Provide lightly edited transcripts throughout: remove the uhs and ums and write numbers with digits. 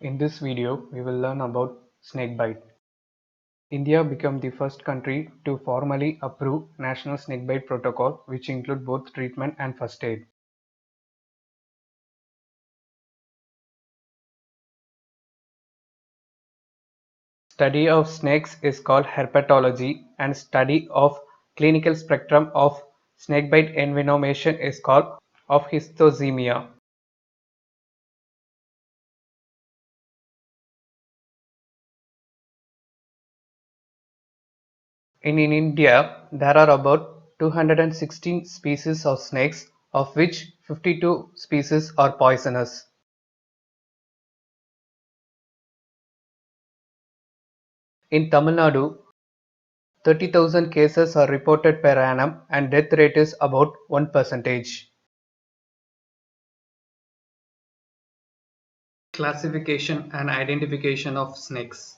In this video, we will learn about snakebite. India became the first country to formally approve National Snakebite Protocol, which include both treatment and first aid. Study of snakes is called herpetology, and study of clinical spectrum of snakebite envenomation is called opisthosemia. In India, there are about 216 species of snakes, of which 52 species are poisonous. In Tamil Nadu, 30,000 cases are reported per annum and death rate is about 1%. Classification and identification of snakes.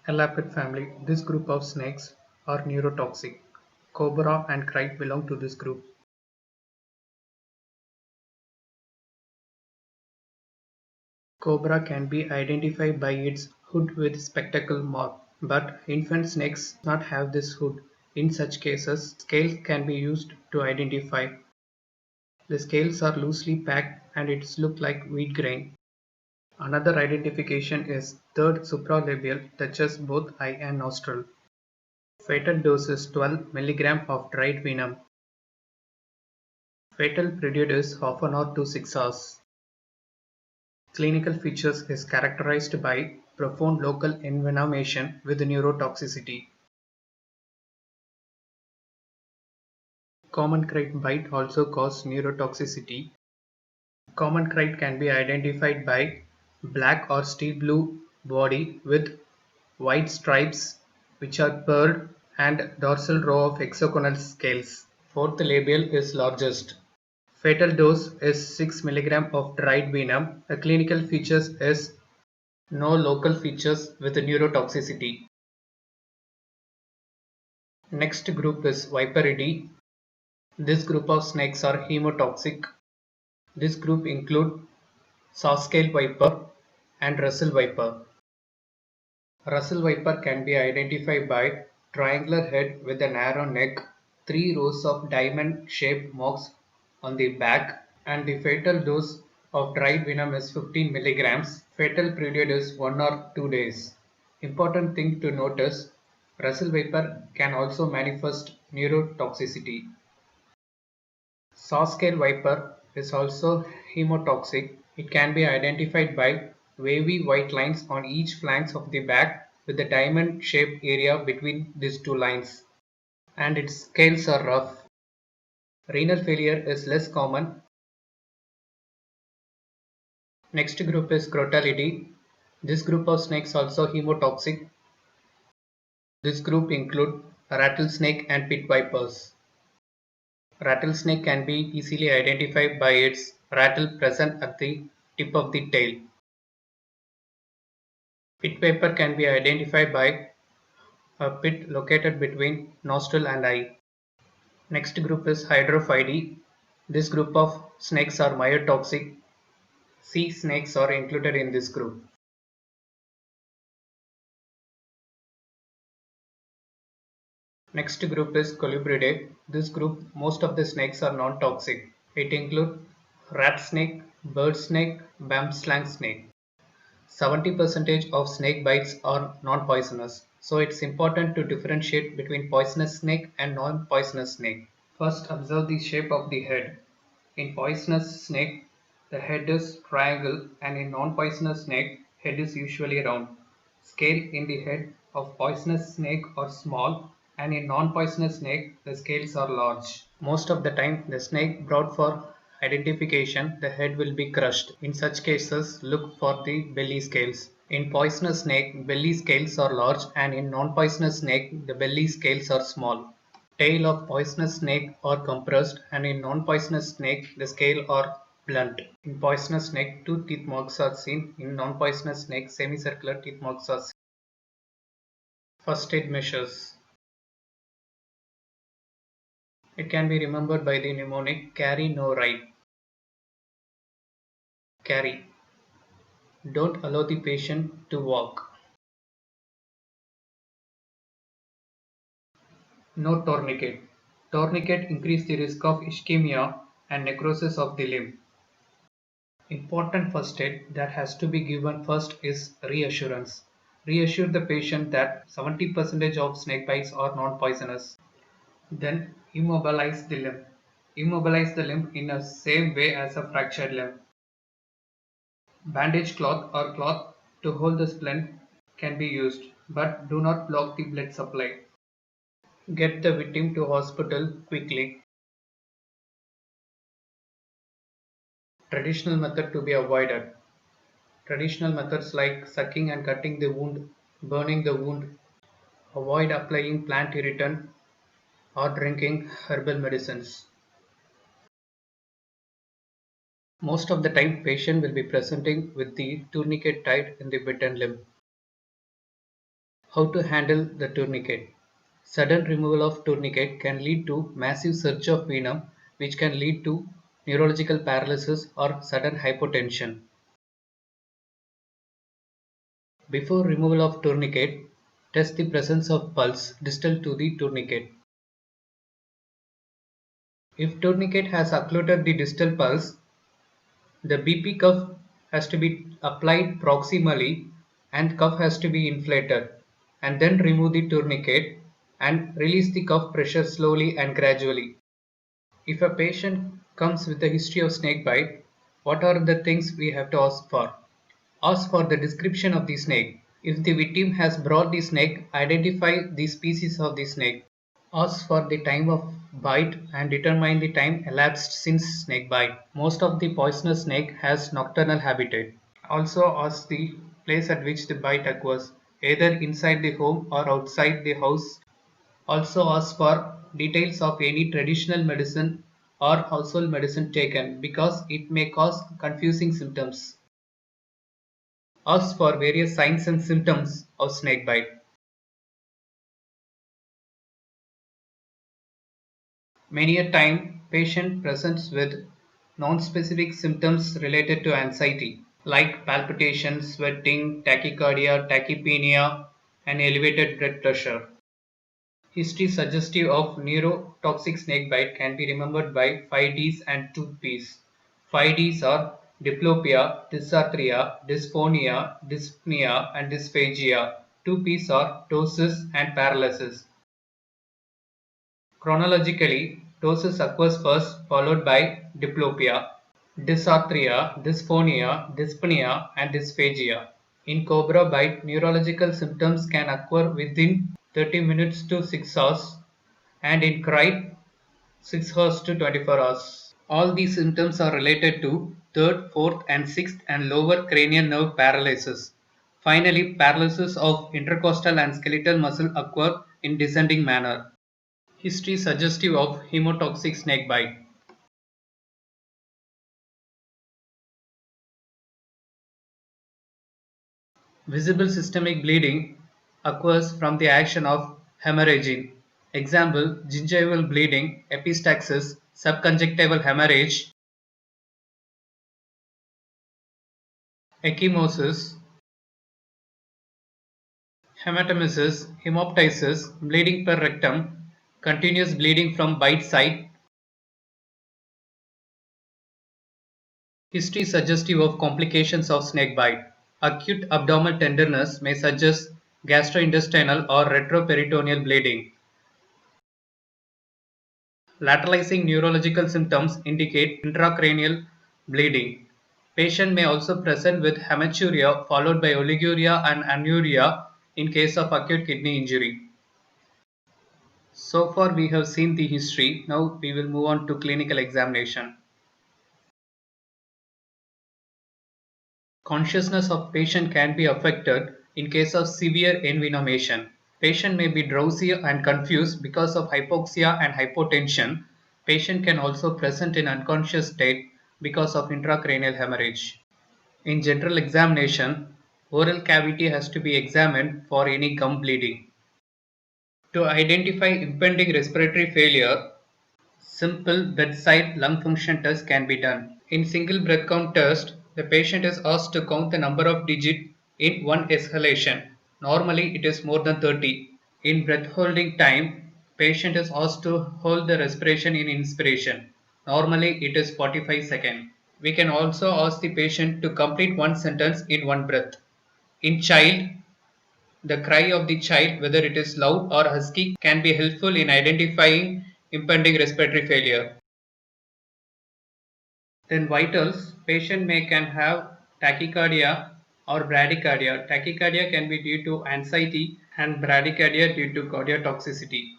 Elapid family. This group of snakes are neurotoxic. Cobra and kite belong to this group. Cobra can be identified by its hood with spectacle mark, but infant snakes do not have this hood. In such cases, scales can be used to identify. The scales are loosely packed and it looks like wheat grain. Another identification is third supralabial touches both eye and nostril. Fatal dose is 12 mg of dried venom. Fatal period is half an hour to 6 hours. Clinical features is characterized by profound local envenomation with neurotoxicity. Common kite bite also causes neurotoxicity. Common kite can be identified by black or steel blue body with white stripes which are paired and dorsal row of hexagonal scales. Fourth labial is largest. Fatal dose is 6 mg of dried venom. The clinical features is no local features with neurotoxicity. Next group is Viperidae. This group of snakes are hemotoxic. This group include saw-scale viper and Russell viper. Russell viper can be identified by triangular head with a narrow neck, 3 rows of diamond-shaped marks on the back, and the fatal dose of dried venom is 15 mg. Fatal period is 1 or 2 days. Important thing to notice, Russell viper can also manifest neurotoxicity. Saw-scale viper is also hemotoxic. It can be identified by wavy white lines on each flanks of the back with a diamond-shaped area between these two lines. And its scales are rough. Renal failure is less common. Next group is Crotalidae. This group of snakes also hemotoxic. This group include rattlesnake and pit vipers. Rattlesnake can be easily identified by its rattle present at the tip of the tail. Pit viper can be identified by a pit located between nostril and eye. Next group is Hydrophidae. This group of snakes are myotoxic. Sea snakes are included in this group. Next group is Colubridae. This group, most of the snakes are non-toxic. It includes rat snake, bird snake, bambslang snake. 70% of snake bites are non-poisonous, so it's important to differentiate between poisonous snake and non-poisonous snake. First, observe the shape of the head. In poisonous snake, the head is triangle, and in non-poisonous snake, head is usually round. Scale in the head of poisonous snake are small, and in non-poisonous snake, the scales are large. Most of the time, the snake brought for identification, the head will be crushed. In such cases, look for the belly scales. In poisonous snake, belly scales are large, and in non-poisonous snake, the belly scales are small. Tail of poisonous snake are compressed, and in non-poisonous snake, the scale are blunt. In poisonous snake, two teeth marks are seen. In non-poisonous snake, semicircular teeth marks are seen. First aid measures. It can be remembered by the mnemonic carry no ride. Carry. Don't allow the patient to walk. No tourniquet. Tourniquet increase the risk of ischemia and necrosis of the limb. Important first aid that has to be given first is reassurance. Reassure the patient that 70% of snake bites are non-poisonous. Then immobilize the limb. Immobilize the limb in the same way as a fractured limb. Bandage cloth or cloth to hold the splint can be used, but do not block the blood supply. Get the victim to hospital quickly. Traditional method to be avoided. Traditional methods like sucking and cutting the wound, burning the wound. Avoid applying plant irritant or drinking herbal medicines. Most of the time patient will be presenting with the tourniquet tied in the bitten limb. How to handle the tourniquet? Sudden removal of tourniquet can lead to massive surge of venom, which can lead to neurological paralysis or sudden hypotension. Before removal of tourniquet, test the presence of pulse distal to the tourniquet. If tourniquet has occluded the distal pulse, the BP cuff has to be applied proximally and cuff has to be inflated, and then remove the tourniquet and release the cuff pressure slowly and gradually. If a patient comes with a history of snake bite, what are the things we have to ask for? Ask for the description of the snake. If the victim has brought the snake, identify the species of the snake. Ask for the time of bite and determine the time elapsed since snake bite. Most of the poisonous snake has nocturnal habitat. Also ask the place at which the bite occurs, either inside the home or outside the house. Also ask for details of any traditional medicine or household medicine taken because it may cause confusing symptoms. Ask for various signs and symptoms of snake bite. Many a time, patient presents with non-specific symptoms related to anxiety, like palpitation, sweating, tachycardia, tachypnea, and elevated blood pressure. History suggestive of neurotoxic snakebite can be remembered by 5Ds and 2Ps. 5Ds are diplopia, dysarthria, dysphonia, dyspnea, and dysphagia. 2Ps are ptosis and paralysis. Chronologically, ptosis occurs first, followed by diplopia, dysarthria, dysphonia, dyspnea, and dysphagia. In cobra bite, neurological symptoms can occur within 30 minutes to 6 hours, and in crite, 6 hours to 24 hours. All these symptoms are related to third, fourth, and sixth and lower cranial nerve paralysis. Finally, paralysis of intercostal and skeletal muscle occur in descending manner. History suggestive of hemotoxic snakebite. Visible systemic bleeding occurs from the action of hemorrhaging. Example, gingival bleeding, epistaxis, subconjunctival hemorrhage, ecchymosis, hematemesis, hemoptysis, bleeding per rectum, continuous bleeding from bite site. History suggestive of complications of snakebite. Acute abdominal tenderness may suggest gastrointestinal or retroperitoneal bleeding. Lateralizing neurological symptoms indicate intracranial bleeding. Patient may also present with hematuria followed by oliguria and anuria in case of acute kidney injury. So far we have seen the history. Now we will move on to clinical examination. Consciousness of patient can be affected in case of severe envenomation. Patient may be drowsy and confused because of hypoxia and hypotension. Patient can also present in unconscious state because of intracranial hemorrhage. In general examination, oral cavity has to be examined for any gum bleeding. To identify impending respiratory failure, simple bedside lung function test can be done. In single breath count test, The patient is asked to count the number of digits in one exhalation. Normally it is more than 30. In breath holding time, patient is asked to hold the respiration in inspiration. Normally it is 45 seconds. We can also ask the patient to complete one sentence in one breath. In child, the cry of the child, whether it is loud or husky, can be helpful in identifying impending respiratory failure. Then vitals, patient may can have tachycardia or bradycardia. Tachycardia can be due to anxiety and bradycardia due to cardiotoxicity.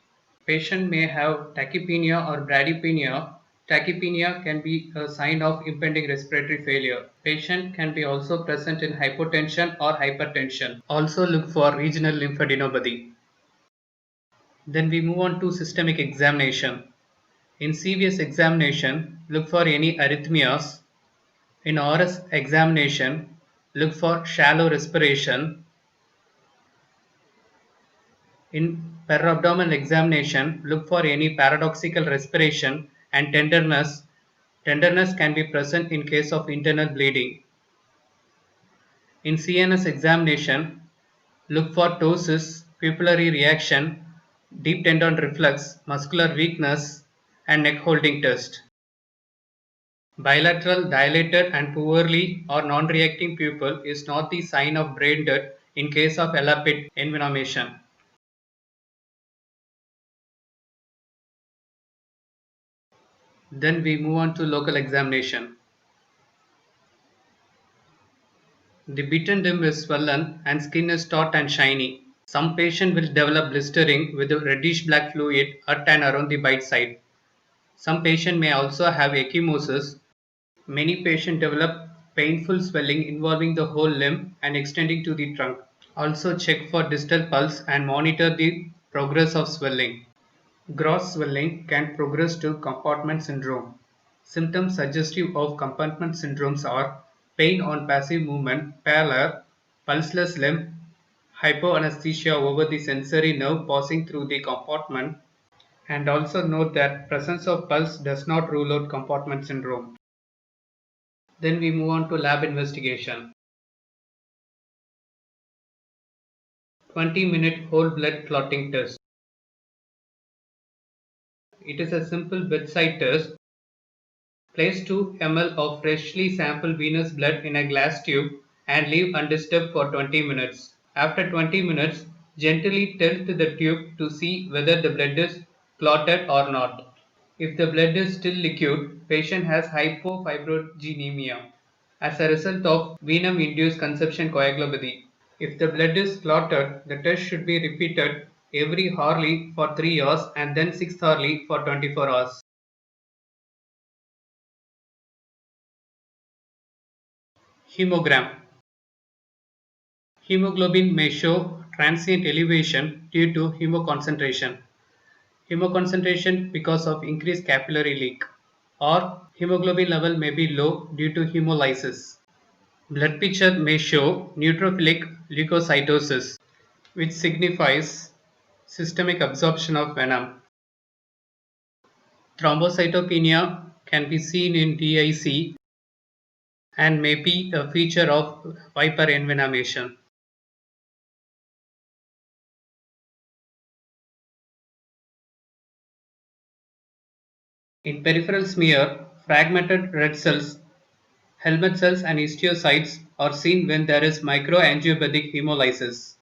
Patient may have tachypnea or bradypnea. Tachypnea can be a sign of impending respiratory failure. Patient can be also present in hypotension or hypertension. Also look for regional lymphadenopathy. Then we move on to systemic examination. In CVS examination, look for any arrhythmias. In ORS examination, look for shallow respiration. In periabdominal examination, look for any paradoxical respiration and tenderness. Tenderness can be present in case of internal bleeding. In CNS examination, look for ptosis, pupillary reaction, deep tendon reflux, muscular weakness, and neck holding test. Bilateral, dilated, and poorly or non-reacting pupil is not the sign of brain death in case of elapid envenomation. Then we move on to local examination. The bitten limb is swollen and skin is taut and shiny. Some patient will develop blistering with a reddish black fluid at and around the bite site. Some patient may also have ecchymosis. Many patients develop painful swelling involving the whole limb and extending to the trunk. Also check for distal pulse and monitor the progress of swelling. Gross swelling can progress to compartment syndrome. Symptoms suggestive of compartment syndromes are pain on passive movement, pallor, pulseless limb, hypoanesthesia over the sensory nerve passing through the compartment, and also note that presence of pulse does not rule out compartment syndrome. Then we move on to lab investigation. 20-minute whole blood clotting test. It is a simple bedside test. Place 2 ml of freshly sampled venous blood in a glass tube and leave undisturbed for 20 minutes. After 20 minutes, gently tilt the tube to see whether the blood is clotted or not. If the blood is still liquid, patient has hypofibrinogenemia as a result of venom-induced conception coagulopathy. If the blood is clotted, the test should be repeated every hourly for 3 hours and then 6th hourly for 24 hours. Hemogram. Hemoglobin may show transient elevation due to hemoconcentration. Hemoconcentration because of increased capillary leak, or hemoglobin level may be low due to hemolysis. Blood picture may show neutrophilic leukocytosis, which signifies systemic absorption of venom. Thrombocytopenia can be seen in DIC and may be a feature of hyperenvenomation. In peripheral smear, fragmented red cells, helmet cells and histiocytes are seen when there is microangiopathic hemolysis.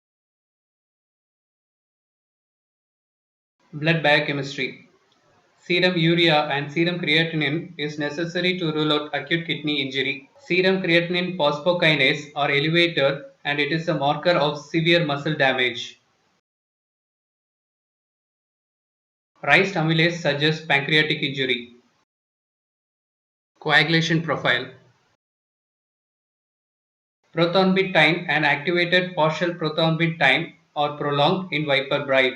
Blood biochemistry. Serum urea and serum creatinine is necessary to rule out acute kidney injury. Serum creatinine phosphokinase are elevated and it is a marker of severe muscle damage. Raised amylase suggests pancreatic injury. Coagulation profile. Prothrombin time and activated partial prothrombin time are prolonged in Viper Bright.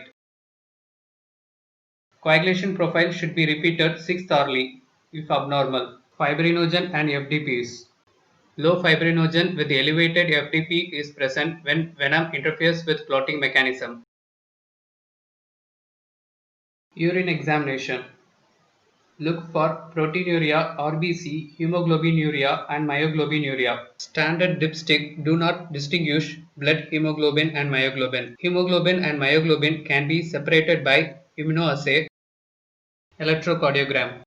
Coagulation profile should be repeated 6th hourly if abnormal. Fibrinogen and FDPs. Low fibrinogen with elevated FDP is present when venom interferes with clotting mechanism. Urine examination. Look for proteinuria, RBC, hemoglobinuria, and myoglobinuria. Standard dipstick do not distinguish blood hemoglobin and myoglobin. Hemoglobin and myoglobin can be separated by immunoassay, electrocardiogram.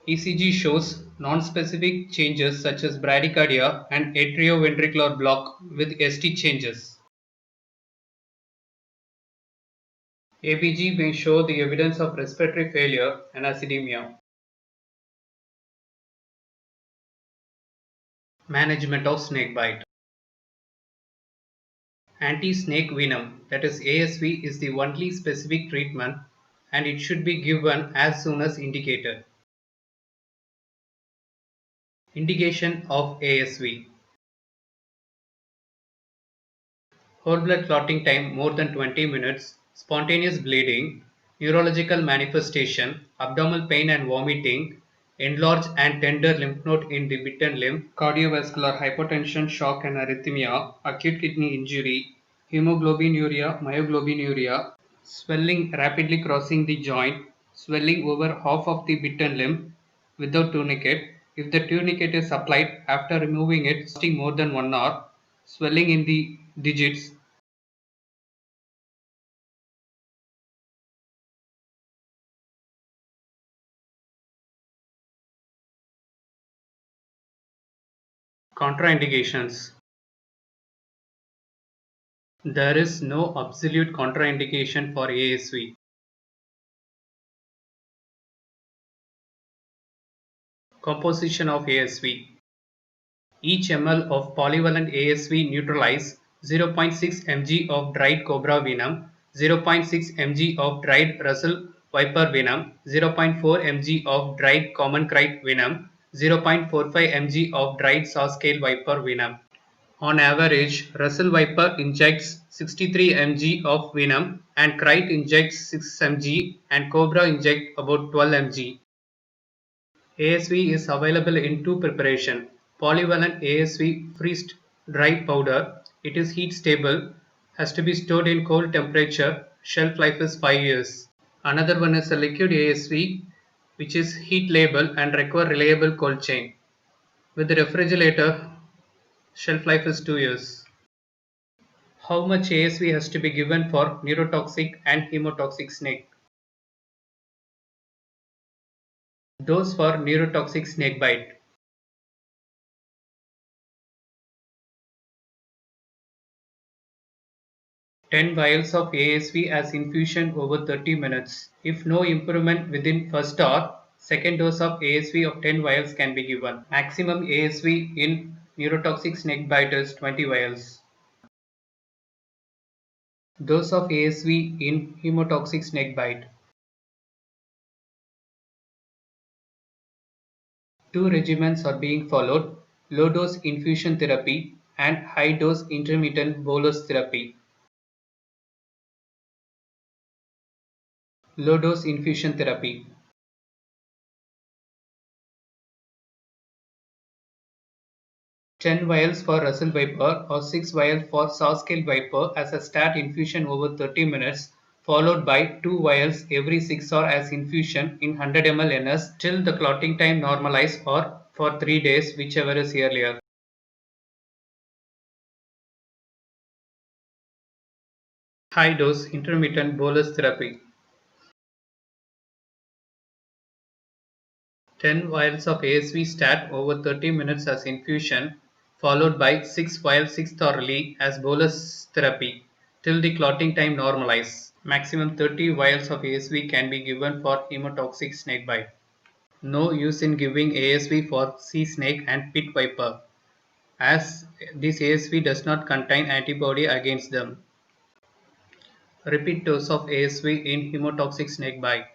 ECG shows non-specific changes such as bradycardia and atrioventricular block with ST changes. ABG may show the evidence of respiratory failure and acidemia. Management of snakebite. Anti-snake venom, that is ASV, is the only specific treatment and it should be given as soon as indicated. Indication of ASV. Whole blood clotting time more than 20 minutes, spontaneous bleeding, neurological manifestation, abdominal pain and vomiting, enlarged and tender lymph node in the bitten limb, cardiovascular hypertension, shock and arrhythmia, acute kidney injury, hemoglobinuria, myoglobinuria, swelling rapidly crossing the joint, swelling over half of the bitten limb without tourniquet. If the tourniquet is applied after removing it lasting more than 1 hour, swelling in the digits, contraindications. There is no absolute contraindication for ASV. Composition of ASV. Each ml of polyvalent ASV neutralize 0.6 mg of dried cobra venom, 0.6 mg of dried Russell viper venom, 0.4 mg of dried common kite venom, 0.45 mg of dried saw scale viper venom. On average, Russell Viper injects 63 mg of venom and Kite injects 6 mg and Cobra injects about 12 mg. ASV is available in two preparations. Polyvalent ASV freeze dry powder. It is heat stable, has to be stored in cold temperature. Shelf life is 5 years. Another one is a liquid ASV which is heat label and require reliable cold chain. With the refrigerator, shelf life is 2 years. How much ASV has to be given for neurotoxic and hemotoxic snake? Dose for neurotoxic snake bite. 10 vials of ASV as infusion over 30 minutes. If no improvement within first hour, second dose of ASV of 10 vials can be given. Maximum ASV in neurotoxic snake bite is 20 vials. Dose of ASV in hemotoxic snake bite. Two regimens are being followed: low dose infusion therapy and high dose intermittent bolus therapy. Low dose infusion therapy. 10 vials for Russell Viper or 6 vials for saw scale viper as a start infusion over 30 minutes, followed by 2 vials every 6 hours as infusion in 100 ml NS till the clotting time normalize or for 3 days, whichever is earlier. High dose intermittent bolus therapy. 10 vials of ASV stat over 30 minutes as infusion, followed by 6 vials 6th orally as bolus therapy till the clotting time normalize. Maximum 30 vials of ASV can be given for hemotoxic snakebite. No use in giving ASV for sea snake and pit viper, as this ASV does not contain antibody against them. Repeat dose of ASV in hemotoxic snakebite.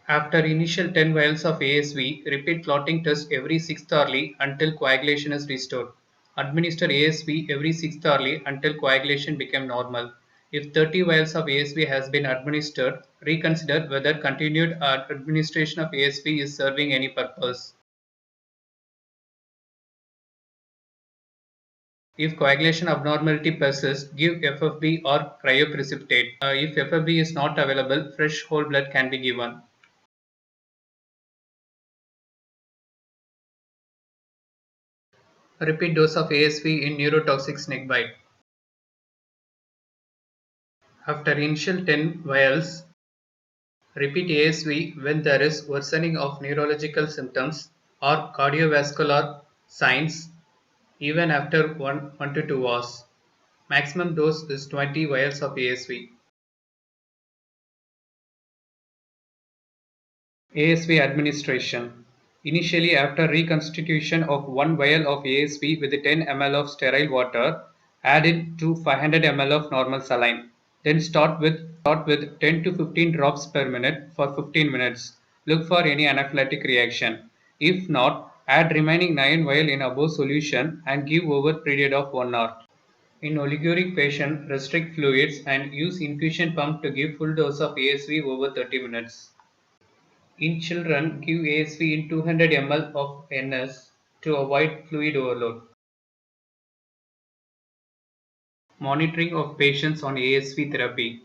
After initial 10 vials of ASV, repeat clotting test every 6th hourly until coagulation is restored. Administer ASV every 6th hourly until coagulation become normal. If 30 vials of ASV has been administered, reconsider whether continued administration of ASV is serving any purpose. If coagulation abnormality persists, give FFB or cryoprecipitate. If FFB is not available, fresh whole blood can be given. Repeat dose of ASV in neurotoxic snakebite. After initial 10 vials, repeat ASV when there is worsening of neurological symptoms or cardiovascular signs even after 1 to 2 hours. Maximum dose is 20 vials of ASV. ASV administration. Initially, after reconstitution of 1 vial of ASV with 10 ml of sterile water, add it to 500 ml of normal saline. Then start with 10 to 15 drops per minute for 15 minutes. Look for any anaphylactic reaction. If not, add remaining 9 vial in above solution and give over period of 1 hour. In oliguric patient, restrict fluids and use infusion pump to give full dose of ASV over 30 minutes. In children, give ASV in 200 ml of NS to avoid fluid overload. Monitoring of patients on ASV therapy.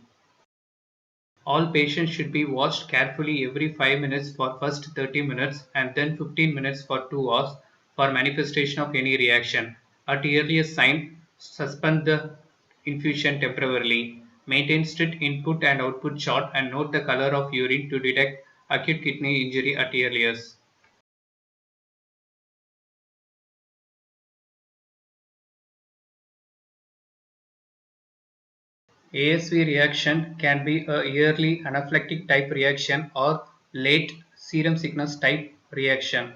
All patients should be watched carefully every 5 minutes for first 30 minutes and then 15 minutes for 2 hours for manifestation of any reaction. At earliest sign, suspend the infusion temporarily. Maintain strict input and output chart and note the color of urine to detect acute kidney injury at earliest. ASV reaction can be a early anaphylactic type reaction or late serum sickness type reaction.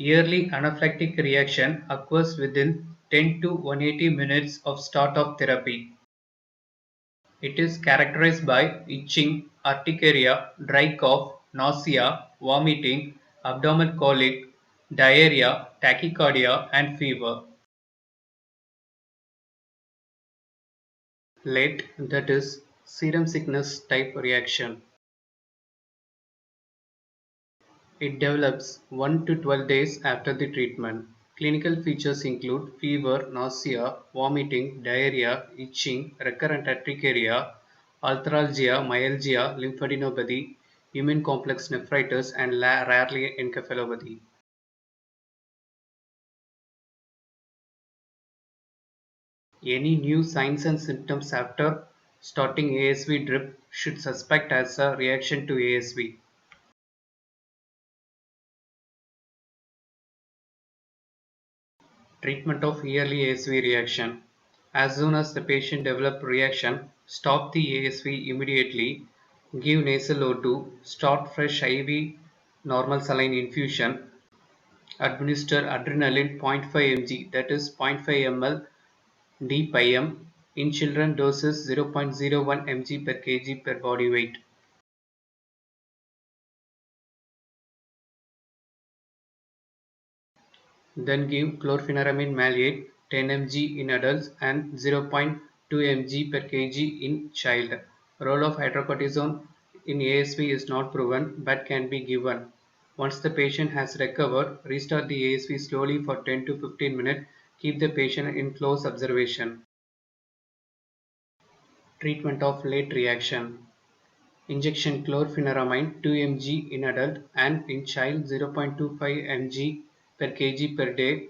Early anaphylactic reaction occurs within 10 to 180 minutes of start of therapy. It is characterized by itching, urticaria, dry cough, nausea, vomiting, abdominal colic, diarrhea, tachycardia, and fever. Late, that is, serum sickness type reaction. It develops 1 to 12 days after the treatment. Clinical features include fever, nausea, vomiting, diarrhea, itching, recurrent urticaria, arthralgia, myalgia, lymphadenopathy, immune complex nephritis, and rarely encephalopathy. Any new signs and symptoms after starting ASV drip should suspect as a reaction to ASV. Treatment of early ASV reaction. As soon as the patient develops reaction, stop the ASV immediately, give nasal O2, start fresh IV normal saline infusion, administer adrenaline 0.5 mg, that is 0.5 ml d per m. In children, doses 0.01 mg per kg per body weight. Then give chlorpheniramine maleate 10 mg in adults and 0.2 mg per kg in child. Role of hydrocortisone in ASV is not proven but can be given. Once the patient has recovered, restart the ASV slowly for 10 to 15 minutes. Keep the patient in close observation. Treatment of late reaction. Injection chlorpheniramine 2 mg in adult and in child 0.25 mg per kg per day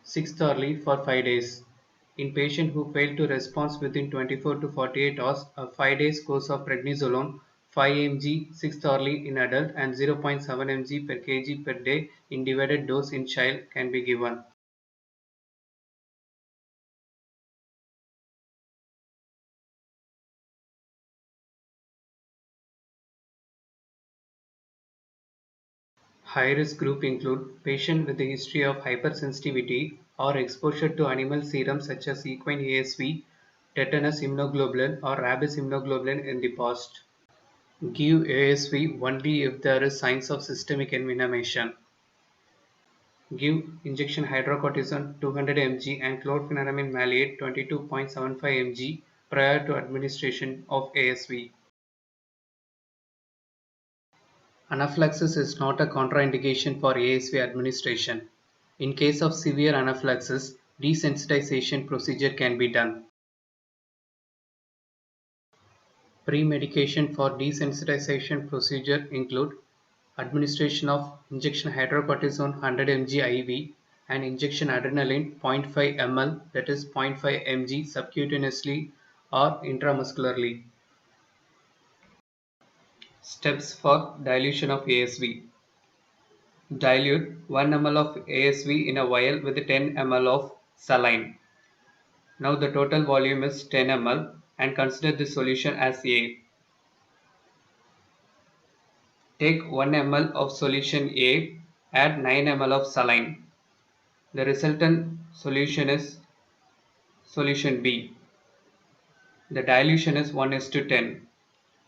6th hourly for 5 days. In patient who failed to respond within 24 to 48 hours, a 5 days course of prednisolone 5 mg 6th hourly in adult and 0.7 mg per kg per day in divided dose in child can be given. High-risk group include patients with a history of hypersensitivity or exposure to animal serum such as equine ASV, tetanus immunoglobulin or rabies immunoglobulin in the past. Give ASV only if there is signs of systemic envenomation. Give injection hydrocortisone 200 mg and chlorpheniramine maleate 22.75 mg prior to administration of ASV. Anaphylaxis is not a contraindication for ASV administration. In case of severe anaphylaxis, desensitization procedure can be done. Pre-medication for desensitization procedure include administration of injection hydrocortisone 100 mg IV and injection adrenaline 0.5 ml, that is 0.5 mg subcutaneously or intramuscularly. Steps for dilution of ASV. Dilute 1 ml of ASV in a vial with 10 ml of saline. Now the total volume is 10 ml and consider this solution as A. Take 1 ml of solution A, add 9 ml of saline. The resultant solution is solution B. The dilution is 1:10.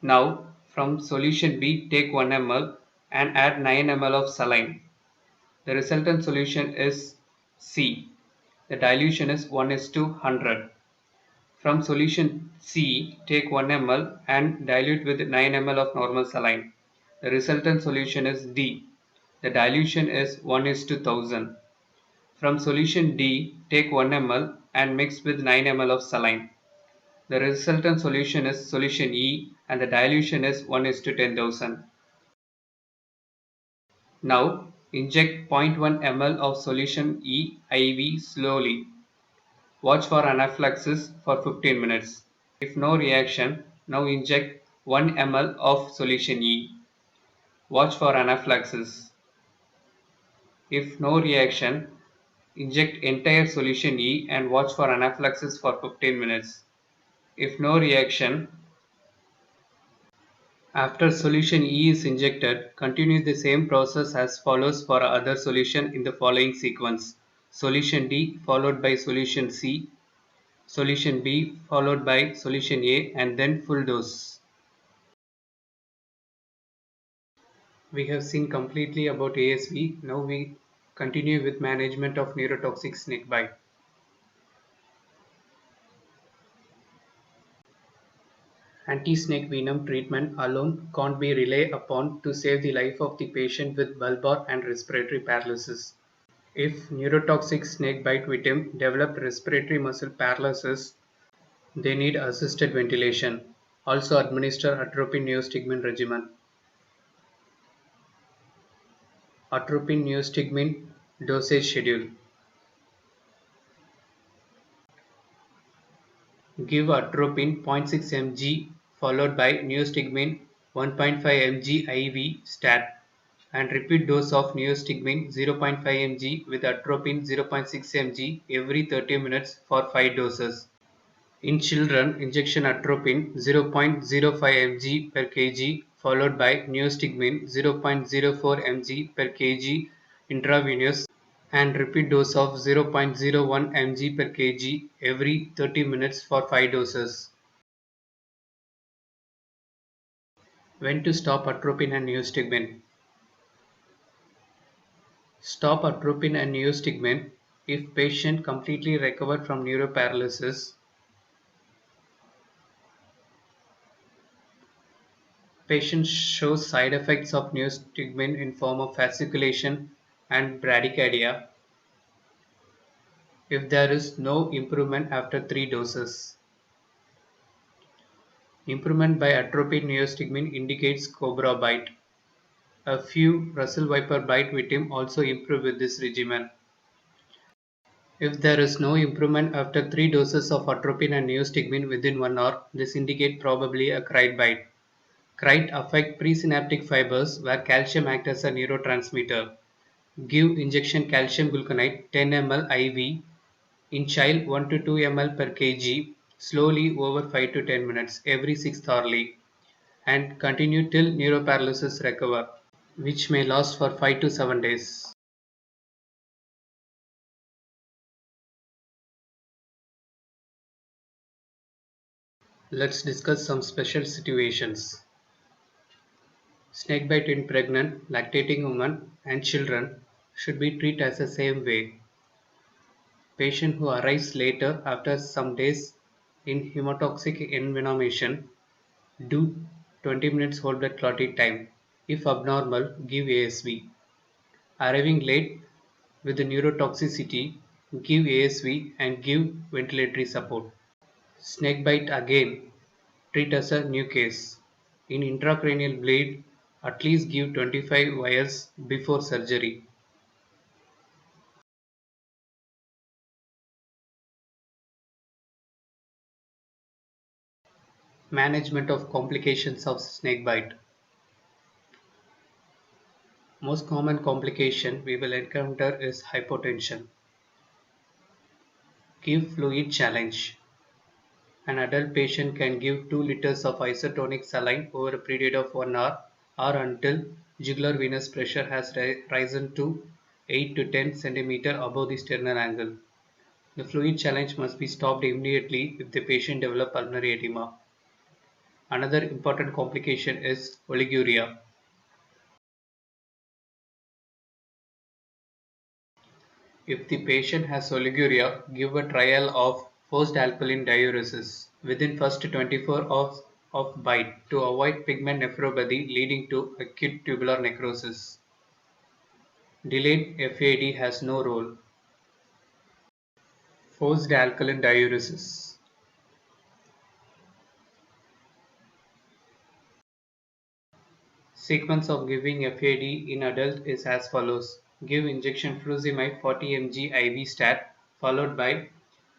Now from solution B take 1 ml and add 9 ml of saline. The resultant solution is C. The dilution is 1:100. From solution C take 1 ml and dilute with 9 ml of normal saline. The resultant solution is D. The dilution is 1:1000. From solution D take 1 ml and mix with 9 ml of saline. The resultant solution is solution E and the dilution is 1:10,000. Now inject 0.1 ml of solution E IV slowly. Watch for anaphylaxis for 15 minutes. If no reaction, now inject 1 ml of solution E. Watch for anaphylaxis. If no reaction, inject entire solution E and watch for anaphylaxis for 15 minutes. If no reaction, after solution E is injected, continue the same process as follows for other solution in the following sequence. Solution D followed by solution C, solution B followed by solution A, and then full dose. We have seen completely about ASV. Now we continue with management of neurotoxic snake bite. Anti-snake venom treatment alone can't be relied upon to save the life of the patient with bulbar and respiratory paralysis. If neurotoxic snakebite victim develop respiratory muscle paralysis, they need assisted ventilation. Also administer atropine neostigmine regimen. Atropine neostigmine dosage schedule. Give atropine 0.6 mg followed by neostigmine 1.5 mg IV stat and repeat dose of neostigmine 0.5 mg with atropine 0.6 mg every 30 minutes for 5 doses. In children, injection atropine 0.05 mg per kg followed by neostigmine 0.04 mg per kg intravenous and repeat dose of 0.01 mg per kg every 30 minutes for 5 doses. When to stop atropine and neostigmine? Stop atropine and neostigmine if patient completely recovered from neuroparalysis, patient shows side effects of neostigmine in form of fasciculation and bradycardia, if there is no improvement after 3 doses. Improvement by atropine neostigmine indicates cobra bite. A few Russell Viper bite victims also improve with this regimen. If there is no improvement after 3 doses of atropine and neostigmine within 1 hour, this indicates probably a crite bite. Crite affect presynaptic fibers where calcium acts as a neurotransmitter. Give injection calcium gluconate 10 ml IV in child 1 to 2 ml per kg slowly over 5 to 10 minutes every 6th hourly and continue till neuroparalysis recover, which may last for 5 to 7 days. Let's discuss some special situations. Snakebite in pregnant, lactating women and children should be treated as the same way. Patient who arrives later after some days in hemotoxic envenomation, do 20 minutes whole blood clotting time. If abnormal, give ASV. Arriving late with the neurotoxicity, give ASV and give ventilatory support. Snakebite again, treat as a new case. In intracranial bleed, at least give 25 wires before surgery. Management of complications of snakebite. Most common complication we will encounter is hypotension. Give fluid challenge. An adult patient can give 2 liters of isotonic saline over a period of 1 hour or until jugular venous pressure has risen to 8 to 10 cm above the sternal angle. The fluid challenge must be stopped immediately if the patient develops pulmonary edema. Another important complication is oliguria. If the patient has oliguria, give a trial of forced alkaline diuresis within first 24 hours of bite to avoid pigment nephropathy leading to acute tubular necrosis. Delayed FAD has no role. Forced alkaline diuresis. Sequence of giving FAD in adult is as follows. Give injection furosemide 40 mg IV stat followed by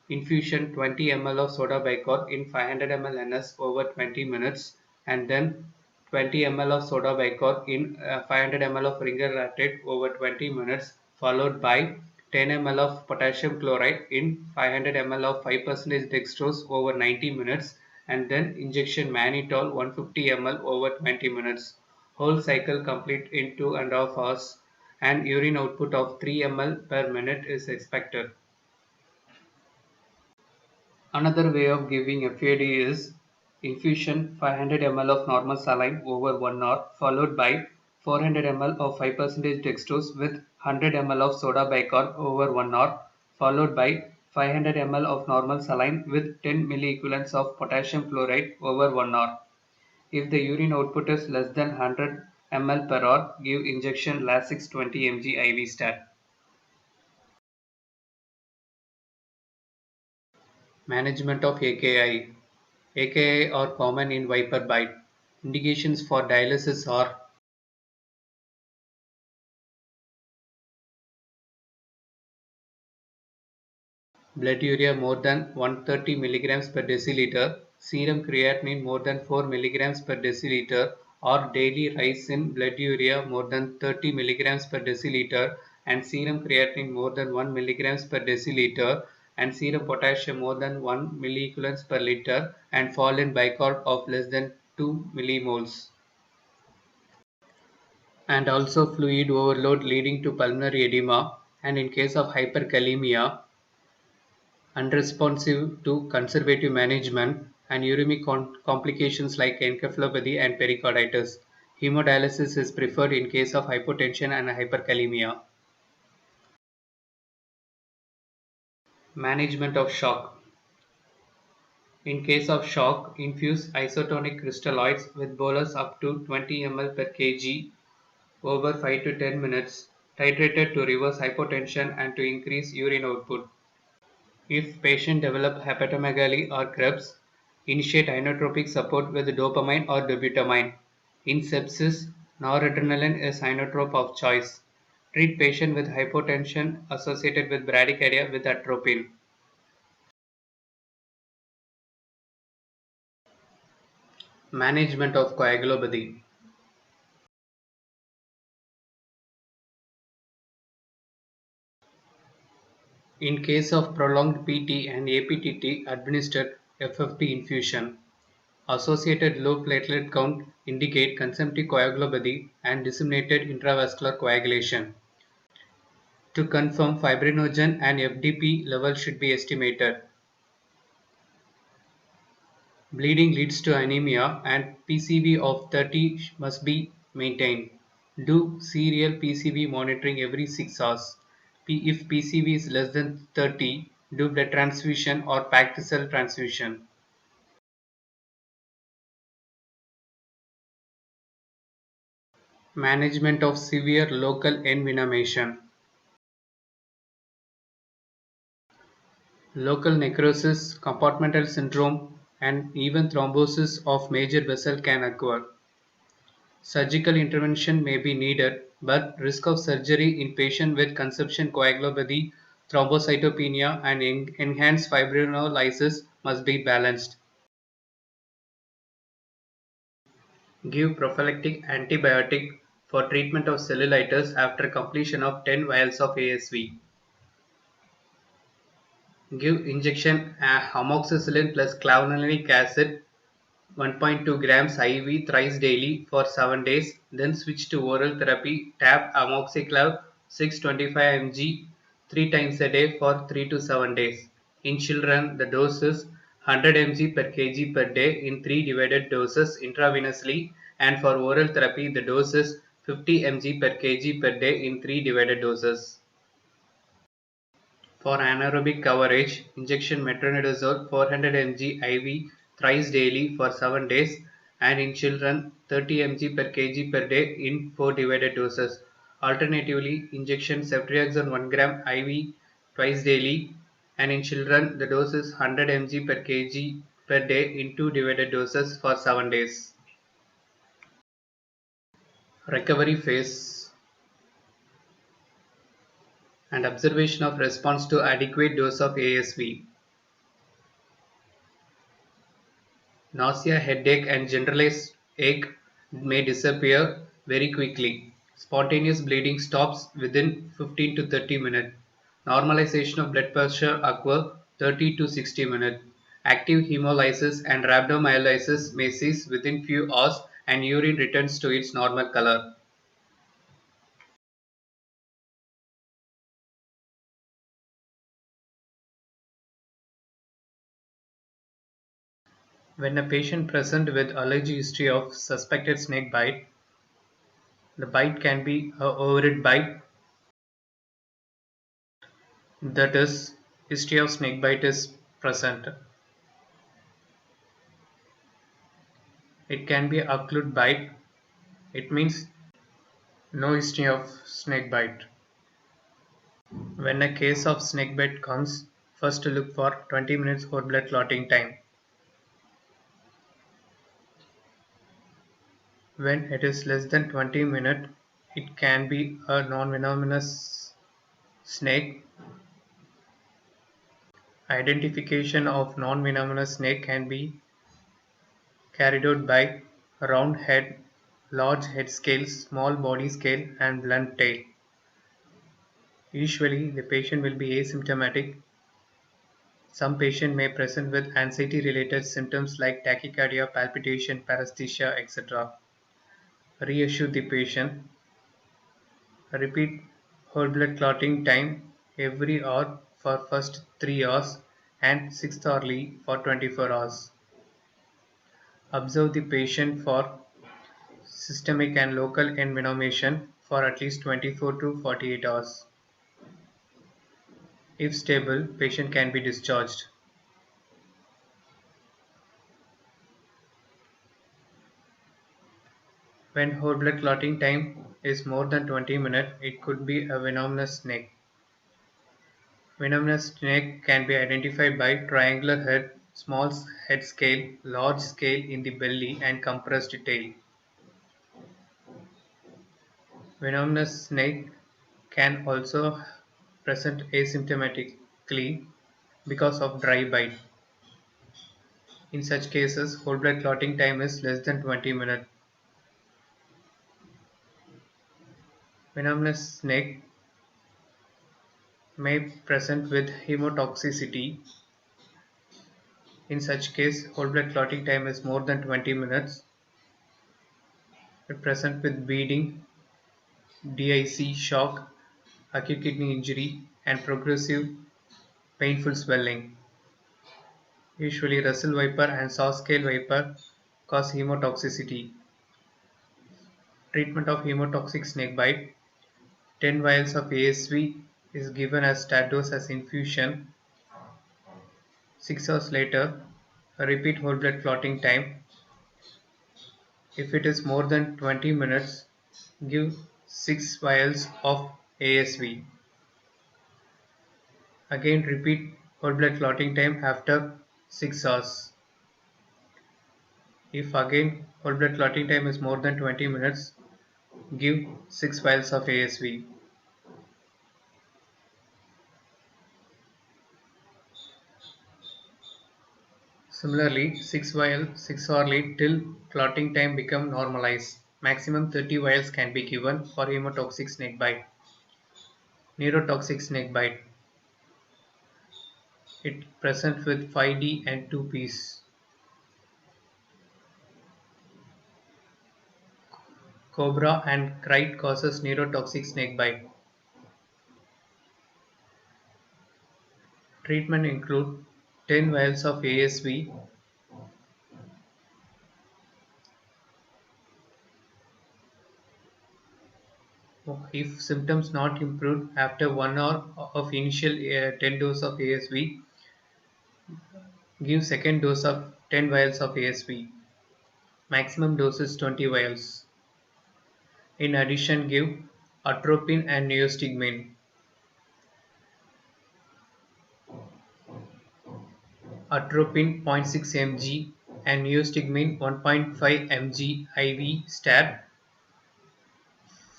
infusion 20 ml of soda bicarb in 500 ml NS over 20 minutes and then 20 ml of soda bicarb in 500 ml of ringer lactate over 20 minutes followed by 10 ml of potassium chloride in 500 ml of 5% dextrose over 90 minutes and then injection mannitol 150 ml over 20 minutes. Whole cycle complete in 2.5 hours and urine output of 3 ml per minute is expected. Another way of giving FAD is infusion 500 ml of normal saline over 1 hour followed by 400 ml of 5% dextrose with 100 ml of soda bicarb over 1 hour followed by 500 ml of normal saline with 10 milliequivalents of potassium chloride over 1 hour. If the urine output is less than 100 ml per hour, give injection Lasix 20 mg IV stat. Management of AKI. AKI are common in viper bite. Indications for dialysis are blood urea more than 130 mg per deciliter, serum creatinine more than 4 mg per deciliter, or daily rise in blood urea more than 30 mg per deciliter, and serum creatinine more than 1 mg per deciliter, and serum potassium more than 1 milliequivalents per liter, and fall in bicarb of less than 2 millimoles. And also fluid overload leading to pulmonary edema, and in case of hyperkalemia, unresponsive to conservative management, and uremic complications like encephalopathy and pericarditis. Hemodialysis is preferred in case of hypotension and hyperkalemia. Management of shock. In case of shock, infuse isotonic crystalloids with bolus up to 20 ml per kg over 5 to 10 minutes, titrated to reverse hypotension and to increase urine output. If patient develop hepatomegaly or Krebs, initiate inotropic support with dopamine or dobutamine. In sepsis, noradrenaline is inotrope of choice. Treat patient with hypotension associated with bradycardia with atropine. Management of coagulopathy. In case of prolonged PT and APTT, administered FFP infusion. Associated low platelet count indicate consumptive coagulopathy and disseminated intravascular coagulation. To confirm, fibrinogen and FDP level should be estimated. Bleeding leads to anemia and PCV of 30 must be maintained. Do serial PCV monitoring every 6 hours. If PCV is less than 30, do blood transfusion or packed cell transfusion. Management of severe local envenomation. Local necrosis, compartmental syndrome, and even thrombosis of major vessel can occur. Surgical intervention may be needed, but risk of surgery in patients with consumption coagulopathy, thrombocytopenia, and enhanced fibrinolysis must be balanced. Give prophylactic antibiotic for treatment of cellulitis after completion of 10 vials of ASV. Give injection amoxicillin plus clavulanic acid 1.2 grams IV thrice daily for 7 days, then switch to oral therapy. Tab amoxiclav 625 mg 3 times a day for 3 to 7 days. In children, the dose is 100 mg per kg per day in 3 divided doses intravenously, and for oral therapy, the dose is 50 mg per kg per day in 3 divided doses. For anaerobic coverage, injection metronidazole 400 mg IV thrice daily for 7 days, and in children 30 mg per kg per day in 4 divided doses. Alternatively, injection ceftriaxone 1 gram IV twice daily, and in children the dose is 100 mg per kg per day in 2 divided doses for 7 days. Recovery phase and observation of response to adequate dose of ASV. Nausea, headache, and generalized ache may disappear very quickly. Spontaneous bleeding stops within 15 to 30 minutes. Normalization of blood pressure occurs 30 to 60 minutes. Active hemolysis and rhabdomyolysis may cease within few hours, and urine returns to its normal color. When a patient presents with allergy history of suspected snake bite, the bite can be a ovoid bite, that is, history of snake bite is present. It can be occult bite. It means no history of snake bite. When a case of snake bite comes, first look for 20 minutes whole blood clotting time. When it is less than 20 minutes, it can be a non-venomous snake. Identification of non-venomous snake can be carried out by round head, large head scale, small body scale, and blunt tail. Usually, the patient will be asymptomatic. Some patients may present with anxiety-related symptoms like tachycardia, palpitation, paresthesia, etc. Reassure the patient. Repeat whole blood clotting time every hour for first 3 hours and 6th hourly for 24 hours. Observe the patient for systemic and local envenomation for at least 24 to 48 hours. If stable, patient can be discharged. When whole blood clotting time is more than 20 minutes, it could be a venomous snake. Venomous snake can be identified by triangular head, small head scale, large scale in the belly, and compressed tail. Venomous snake can also present asymptomatically because of dry bite. In such cases, whole blood clotting time is less than 20 minutes. Venomous snake may present with hemotoxicity. In such case, whole blood clotting time is more than 20 minutes. It present with bleeding, DIC, shock, acute kidney injury, and progressive painful swelling. Usually Russell Viper and Saw scale viper cause hemotoxicity. Treatment of hemotoxic snakebite: 10 vials of ASV is given as start dose as infusion. 6 hours later, repeat whole blood clotting time. If it is more than 20 minutes, give 6 vials of ASV. Again repeat whole blood clotting time after 6 hours. If again whole blood clotting time is more than 20 minutes, give 6 vials of ASV. Similarly, 6 vials 6 hourly till clotting time become normalized. Maximum 30 vials can be given for hemotoxic snakebite. Neurotoxic snakebite. It presents with 5D and 2Ps. Cobra and kite causes neurotoxic snakebite. Treatment include 10 vials of ASV, if symptoms not improved after 1 hour of initial 10 dose of ASV, give second dose of 10 vials of ASV. Maximum dose is 20 vials. In addition, give atropine and neostigmine. Atropine 0.6 mg and neostigmine 1.5 mg IV stab,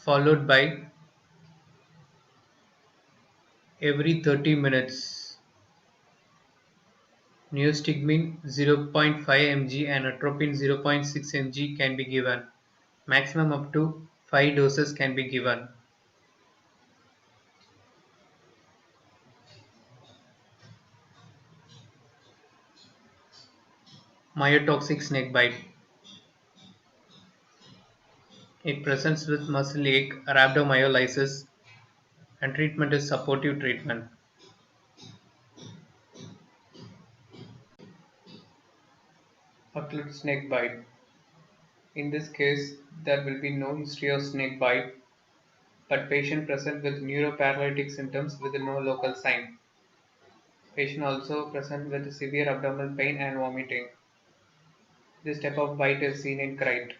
followed by every 30 minutes. Neostigmine 0.5 mg and atropine 0.6 mg can be given. Maximum up to 5 doses can be given. Myotoxic snakebite. It presents with muscle ache, rhabdomyolysis, and treatment is supportive treatment. Acute snake bite. In this case, there will be no history of snake bite, but patient present with neuroparalytic symptoms with no local sign. Patient also present with severe abdominal pain and vomiting. This type of bite is seen in kite.